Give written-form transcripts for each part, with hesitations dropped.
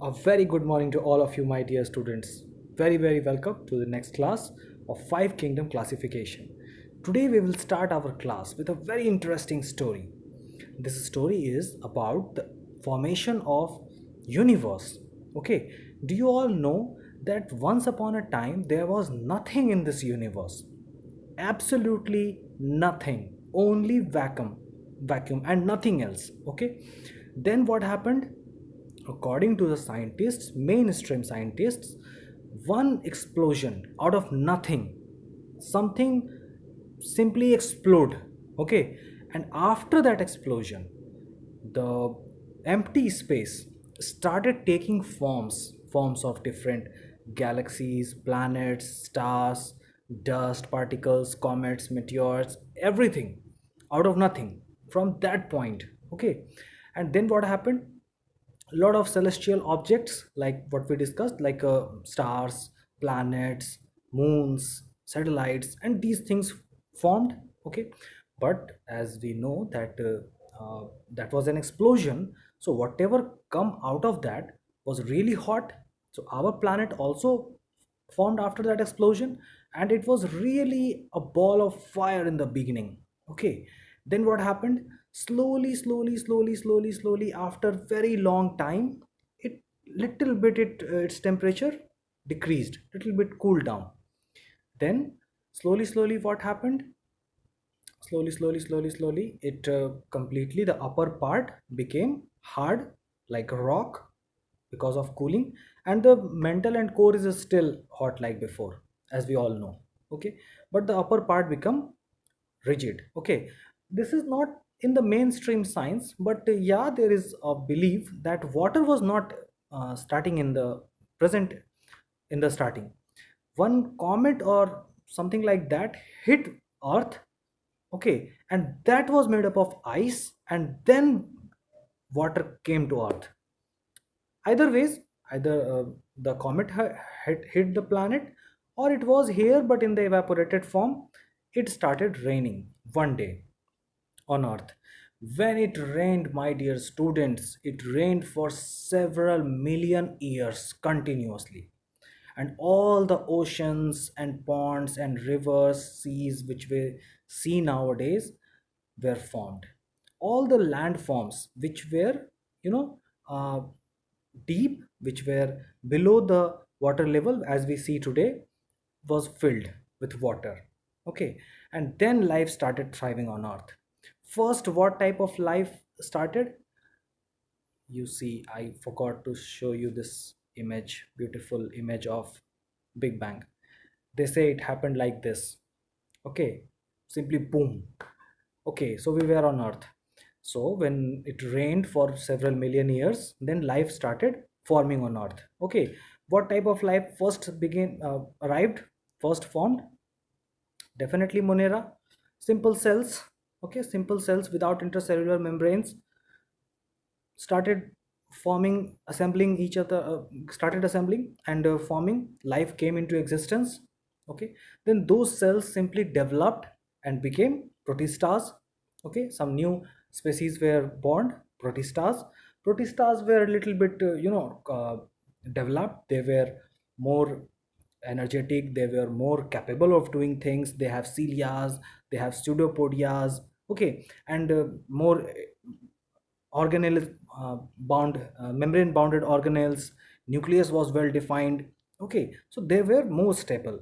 A very good morning to all of you, my dear students. Very welcome to the next class of Five Kingdom Classification. Today we will start our class with a very interesting story. This story is about the formation of universe. Okay, do you all know that once upon a time there was nothing in this universe? Absolutely nothing, only vacuum and nothing else. Okay, then what happened? According to the scientists, mainstream scientists, one explosion out of nothing, something simply explode. Okay, and after that explosion, the empty space started taking forms of different galaxies, planets, stars, dust particles, comets, meteors, everything out of nothing from that point. Okay, and then what happened? A lot of celestial objects like what we discussed, like stars, planets, moons, satellites, and these things formed. Okay, but as we know that that was an explosion, so whatever come out of that was really hot. So our planet also formed after that explosion, and it was really a ball of fire in the beginning. Okay, then what happened? Slowly, after very long time, it little bit its temperature decreased, little bit cooled down. Then slowly what happened? Slowly, it completely, the upper part became hard like a rock because of cooling, and the mantle and core is still hot like before, as we all know. Okay, but the upper part become rigid. Okay, this is not in the mainstream science, but yeah, there is a belief that water was not starting in the present, in the starting. One comet or something like that hit earth. Okay, and that was made up of ice, and then water came to earth. Either ways, either the comet hit the planet, or it was here but in the evaporated form. It started raining one day on earth. When it rained, my dear students, it rained for several million years continuously, and all the oceans and ponds and rivers, seas which we see nowadays were formed. All the landforms which were, you know, deep, which were below the water level as we see today, was filled with water. Okay, and then life started thriving on earth. First, what type of life started? You see, I forgot to show you this image, beautiful image of Big Bang. They say it happened like this. Okay, simply boom. Okay, so we were on earth. So when it rained for several million years, then life started forming on earth. Okay, what type of life first begin arrived, first formed? Definitely Monera. Simple cells. Okay, simple cells without intercellular membranes started forming, assembling each other, started assembling and forming. Life came into existence. Okay, then those cells simply developed and became protistas. Okay, some new species were born, protistas. Protistas were a little bit developed. They were more energetic, they were more capable of doing things. They have cilias, they have pseudopodias. Okay, and more organelle bound, membrane bounded organelles. Nucleus was well defined. Okay, so they were more stable.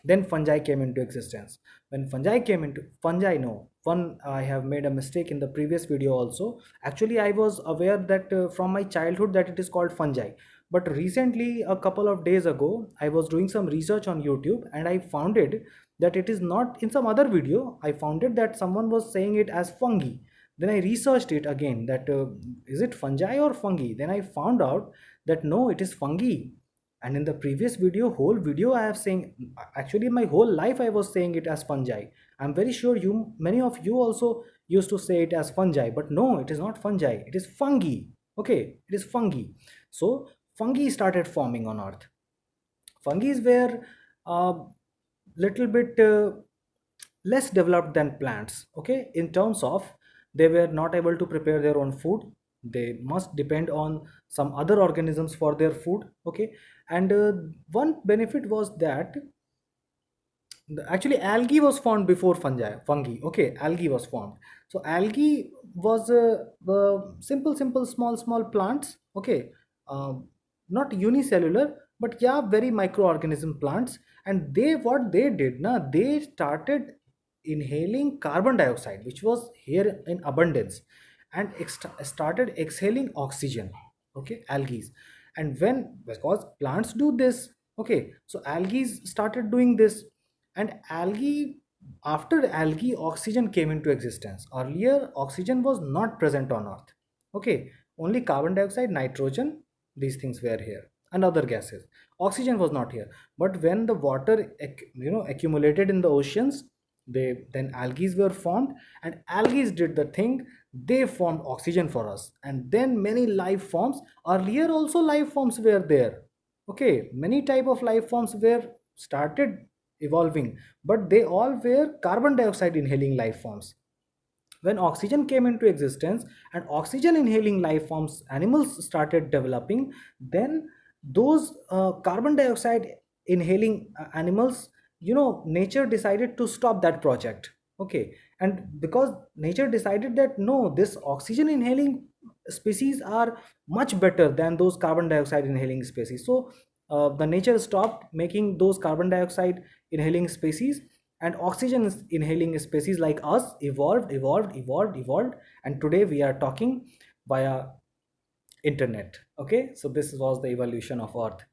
Then fungi came into existence. When fungi came into fungi, no, one, I have made a mistake in the previous video also. Actually, I was aware that from my childhood that it is called fungi, but recently, a couple of days ago, I was doing some research on YouTube, and I found it that it is not. In some other video, I found it that someone was saying it as fungi. Then I researched it again, that is it fungi or fungi? Then I found out that no, it is fungi. And in the previous video, whole video, I have saying, actually my whole life I was saying it as fungi. I'm very sure you, many of you also used to say it as fungi, but no, it is not fungi, it is fungi. Okay, it is fungi. So fungi started forming on earth. Fungi were a little bit less developed than plants. Okay, in terms of, they were not able to prepare their own food. They must depend on some other organisms for their food. Okay. And one benefit was that actually algae was formed before fungi. Okay, algae was formed. So algae was simple small plants. Okay. um, Not unicellular, but yeah, very microorganism plants. And they, what they did na, they started inhaling carbon dioxide which was here in abundance, and started exhaling oxygen. Okay, algae. And when, because plants do this, okay, so algae started doing this. And algae, after algae, oxygen came into existence. Earlier oxygen was not present on earth. Okay, only carbon dioxide, nitrogen, these things were here, and other gases. Oxygen was not here. But when the water accumulated in the oceans, they then algae were formed. And algae did the thing, they formed oxygen for us. And then many life forms, earlier also life forms were there. Okay, many type of life forms were started evolving, but they all were carbon dioxide inhaling life forms. When oxygen came into existence and oxygen inhaling life forms, animals started developing, then those carbon dioxide inhaling animals, nature decided to stop that project. Okay. And because nature decided that no, this oxygen inhaling species are much better than those carbon dioxide inhaling species, so the nature stopped making those carbon dioxide inhaling species, and oxygen inhaling species like us evolved. And today we are talking via internet. Okay, so this was the evolution of earth.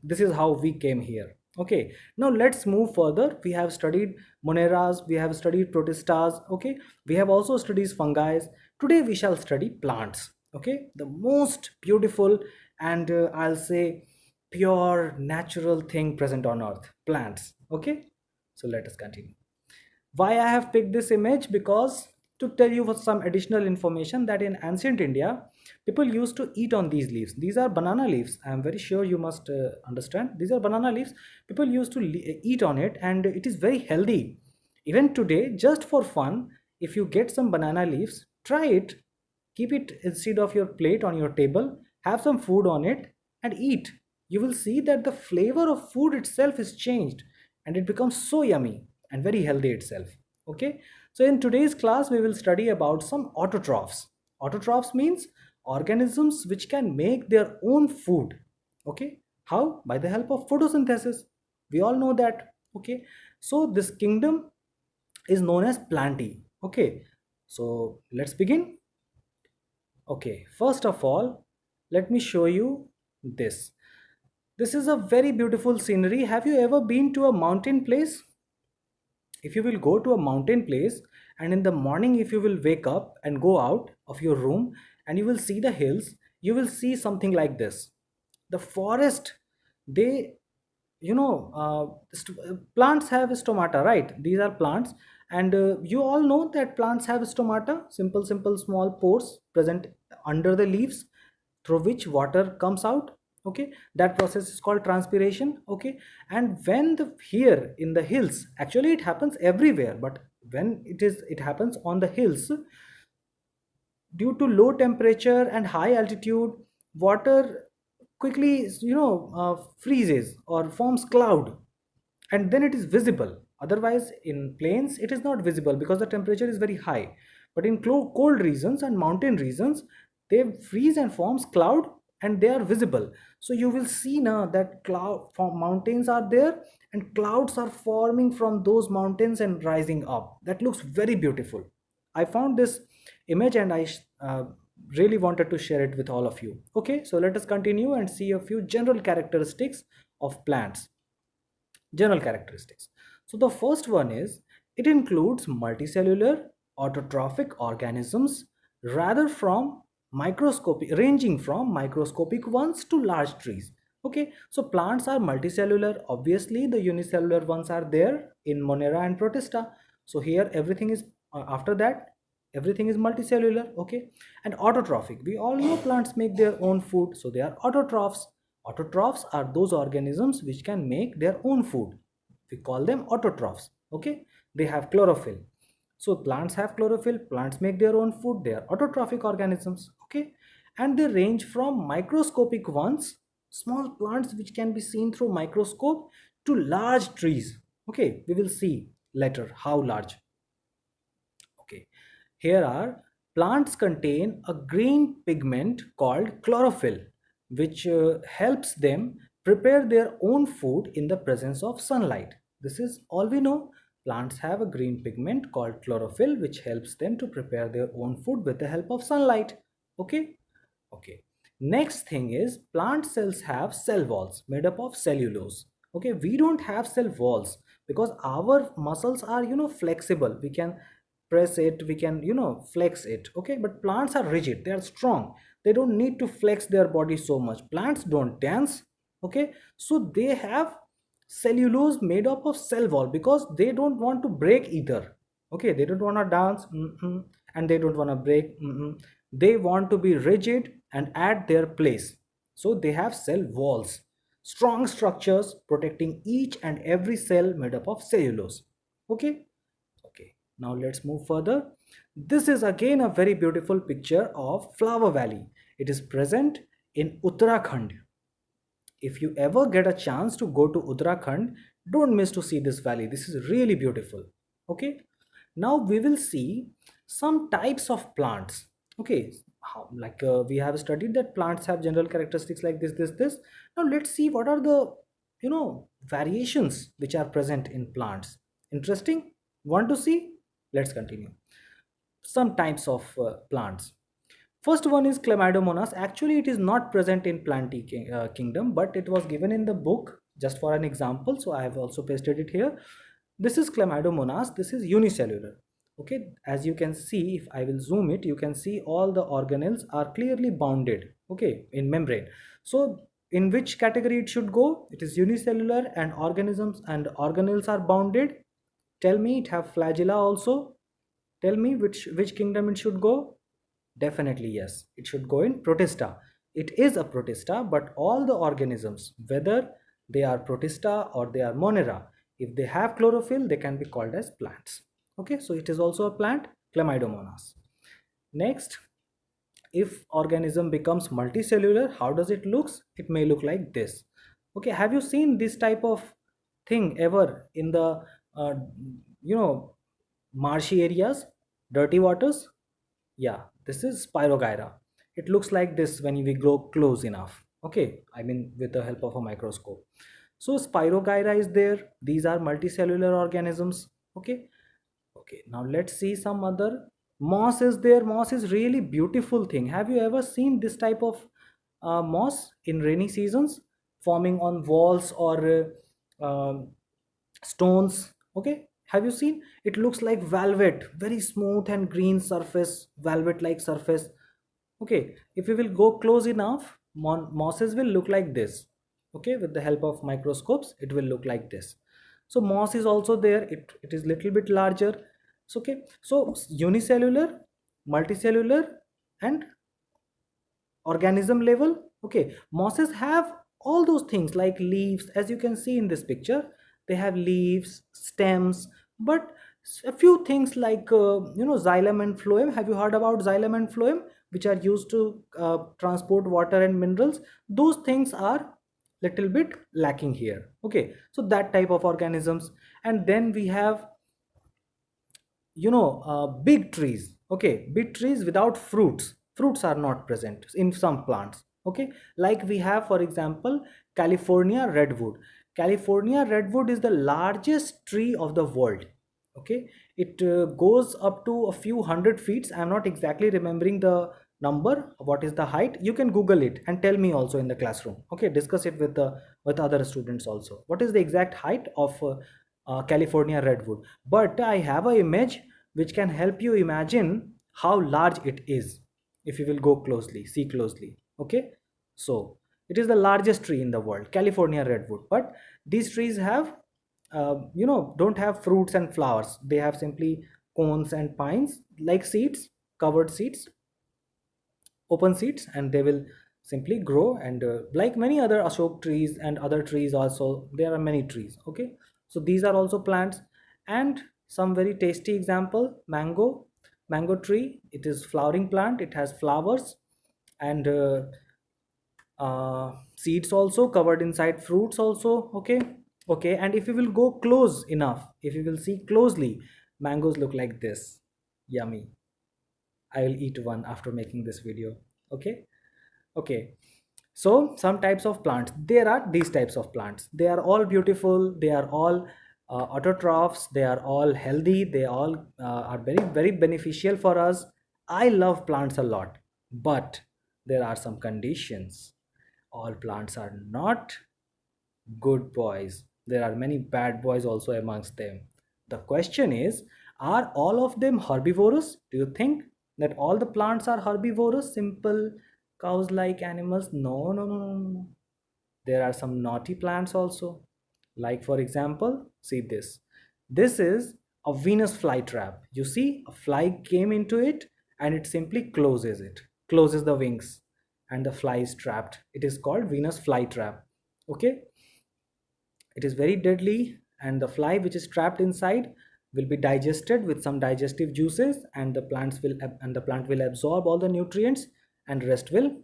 This is how we came here. Okay, now let's move further. We have studied moneras, we have studied protistas. Okay, we have also studied fungi. Today we shall study plants. Okay, the most beautiful and I'll say pure natural thing present on earth, plants. Okay, so let us continue. Why I have picked this image? Because to tell you some additional information, that in ancient India, people used to eat on these leaves. These are banana leaves. I am very sure you must understand. These are banana leaves. People used to eat on it, and it is very healthy. Even today, just for fun, if you get some banana leaves, try it. Keep it instead of your plate on your table. Have some food on it and eat. You will see that the flavor of food itself is changed, and it becomes so yummy and very healthy itself. Okay, so in today's class we will study about some autotrophs. Autotrophs means organisms which can make their own food. Okay, how? By the help of photosynthesis. We all know that. Okay, so this kingdom is known as plantae. Okay, so let's begin. Okay, first of all, let me show you this. This is a very beautiful scenery. Have you ever been to a mountain place? If you will go to a mountain place, and in the morning if you will wake up and go out of your room and you will see the hills, you will see something like this. The forest, they, plants have stomata, right? These are plants. And you all know that plants have stomata, simple small pores present under the leaves, through which water comes out. Okay, that process is called transpiration. Okay, and when the here in the hills, actually it happens everywhere, but when it happens on the hills, due to low temperature and high altitude, water quickly freezes or forms cloud, and then it is visible. Otherwise in plains it is not visible because the temperature is very high. But in cold regions and mountain regions, they freeze and forms cloud, and they are visible. So you will see now that cloud mountains are there, and clouds are forming from those mountains and rising up. That looks very beautiful. I found this image, and I really wanted to share it with all of you. Okay, so let us continue and see a few general characteristics of plants. General characteristics. So the first one is, it includes multicellular autotrophic organisms, rather from microscopic, ranging from microscopic ones to large trees. Okay, so plants are multicellular. Obviously the unicellular ones are there in Monera and Protista. So here everything is after that everything is multicellular. Okay, and autotrophic, we all know plants make their own food, so they are autotrophs. Autotrophs are those organisms which can make their own food. We call them autotrophs. Okay, they have chlorophyll. So plants have chlorophyll, plants make their own food, they are autotrophic organisms. Okay, and they range from microscopic ones, small plants which can be seen through microscope, to large trees. Okay, we will see later how large. Okay, here are plants contain a green pigment called chlorophyll, which helps them prepare their own food in the presence of sunlight. This is all we know. Plants have a green pigment called chlorophyll, which helps them to prepare their own food with the help of sunlight. Okay, okay. Next thing is plant cells have cell walls made up of cellulose. Okay, we don't have cell walls because our muscles are, flexible. We can press it, we can, flex it. Okay, but plants are rigid, they are strong. They don't need to flex their body so much. Plants don't dance. Okay, so they have cellulose made up of cell wall because they don't want to break either. Okay, they don't want to dance, and they don't want to break, they want to be rigid and at their place. So they have cell walls, strong structures protecting each and every cell made up of cellulose. Okay, okay, now let's move further. This is again a very beautiful picture of Flower Valley. It is present in Uttarakhand. If you ever get a chance to go to Uttarakhand, don't miss to see this valley. This is really beautiful. Okay, now we will see some types of plants. Okay, we have studied that plants have general characteristics like this. Now let's see what are the variations which are present in plants. Interesting? Want to see? Let's continue. Some types of plants. First one is Chlamydomonas. Actually, it is not present in kingdom, but it was given in the book just for an example. So I have also pasted it here. This is Chlamydomonas. This is unicellular. Okay, as you can see, if I will zoom it, you can see all the organelles are clearly bounded. Okay, in membrane. So in which category it should go? It is unicellular, and organisms and organelles are bounded. Tell me, it have flagella also. Tell me which kingdom it should go. Definitely yes, it should go in Protista. It is a Protista, but all the organisms, whether they are Protista or they are Monera, if they have chlorophyll, they can be called as plants. Okay, so it is also a plant, Chlamydomonas. Next, if organism becomes multicellular, how does it looks? It may look like this. Okay, have you seen this type of thing ever in the uh, you know marshy areas, dirty waters? Yeah, this is Spirogyra. It looks like this when we go close enough. Okay, I mean with the help of a microscope. So Spirogyra is there. These are multicellular organisms. Okay, okay. Now let's see some other. Moss is there. Moss is really beautiful thing. Have you ever seen this type of moss in rainy seasons forming on walls or stones? Okay, have you seen? It looks like velvet, very smooth and green surface, velvet like surface. Okay, if we will go close enough, mosses will look like this. Okay, with the help of microscopes it will look like this. So moss is also there. It is little bit larger. So okay, so unicellular, multicellular, and organism level. Okay, mosses have all those things like leaves, as you can see in this picture. They have leaves, stems, but a few things like xylem and phloem. Have you heard about xylem and phloem, which are used to transport water and minerals? Those things are little bit lacking here. Okay, so that type of organisms. And then we have big trees. Okay, big trees without fruits are not present in some plants. Okay, like we have, for example, California redwood. California redwood is the largest tree of the world. Okay, it goes up to a few hundred feet. I'm not exactly remembering the number, what is the height. You can google it and tell me also in the classroom. Okay, discuss it with other students also, what is the exact height of California redwood. But I have an image which can help you imagine how large it is. If you will go closely, see closely. Okay, so it is the largest tree in the world, California redwood. But these trees have don't have fruits and flowers. They have simply cones and pines like seeds, covered seeds, open seeds, and they will simply grow. And like many other ashok trees and other trees also, there are many trees. Okay, so these are also plants. And some very tasty example, mango tree. It is flowering plant, it has flowers. and seeds also covered inside fruits also. Okay, okay. And if you will go close enough, if you will see closely, mangoes look like this. Yummy. I will eat one after making this video. Okay, okay. So some types of plants, there are these types of plants, they are all beautiful, they are all autotrophs, they are all healthy, they all are very very beneficial for us. I love plants a lot, but there are some conditions. All plants are not good boys, there are many bad boys also amongst them. The question is, are all of them herbivorous? Do you think that all the plants are herbivorous, simple cows like animals? No, no, no, no, no. There are some naughty plants also. Like for example, see this. This is a Venus flytrap. You see, a fly came into it and it simply closes it, closes the wings, and the fly is trapped. It is called Venus flytrap. Okay, it is very deadly, and the fly which is trapped inside will be digested with some digestive juices, and the plant will absorb all the nutrients, and rest will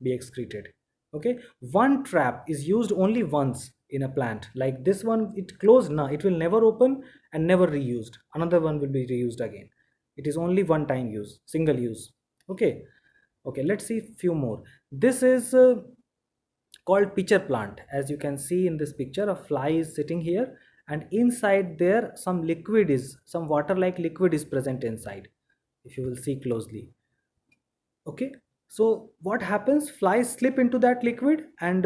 be excreted. Okay, one trap is used only once in a plant. Like this one, it closed now, it will never open and never reused. Another one will be reused again. It is only one time use, single use. Okay, okay. Let's see few more. This is called pitcher plant. As you can see in this picture, a fly is sitting here, and inside there some liquid is, some water like liquid is present inside, if you will see closely. Okay, so what happens, flies slip into that liquid, and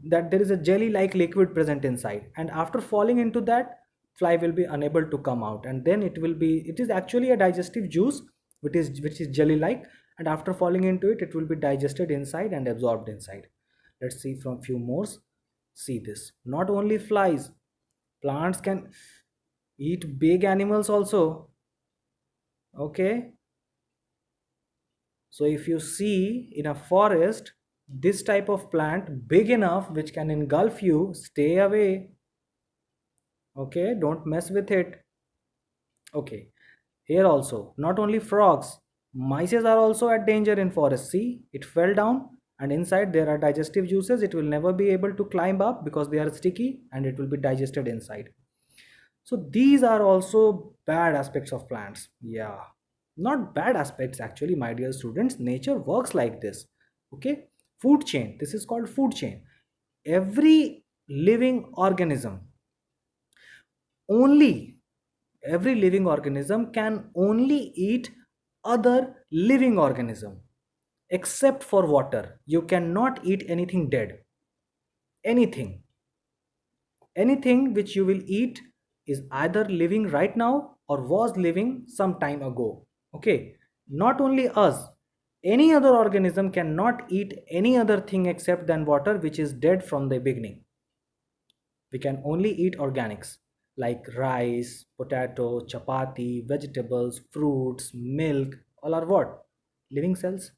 that there is a jelly like liquid present inside, and after falling into that, fly will be unable to come out, and then it is actually a digestive juice which is jelly like, and after falling into it, it will be digested inside and absorbed inside. Let's see from few more. See this, not only flies, plants can eat big animals also. Okay, so if you see in a forest this type of plant big enough which can engulf you, stay away. Okay, don't mess with it. Okay, here also not only frogs, mice are also at danger in forest. See, it fell down, and inside there are digestive juices. It will never be able to climb up because they are sticky, and it will be digested inside. So these are also bad aspects of plants. Yeah, not bad aspects actually, my dear students. Nature works like this. Okay, food chain. This is called food chain. Every living organism, only every living organism can only eat other living organism, except for water. You cannot eat anything dead. Anything, anything which you will eat is either living right now or was living some time ago. Okay, not only us, any other organism cannot eat any other thing except than water which is dead from the beginning. We can only eat organics like rice, potato, chapati, vegetables, fruits, milk. All are what? Living cells.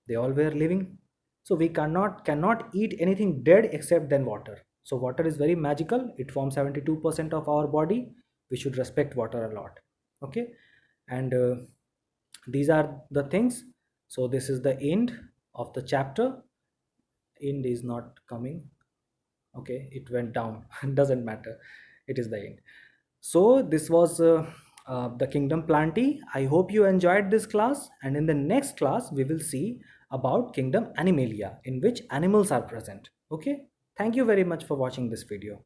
They all were living. So we cannot eat anything dead except then water. So water is very magical. It forms 72% of our body. We should respect water a lot. Okay, and these are the things. So this is the end of the chapter. End is not coming. Okay, it went down. Doesn't matter, it is the end. So this was the kingdom plantae. I hope you enjoyed this class, and in the next class we will see about kingdom animalia, in which animals are present. Okay, thank you very much for watching this video.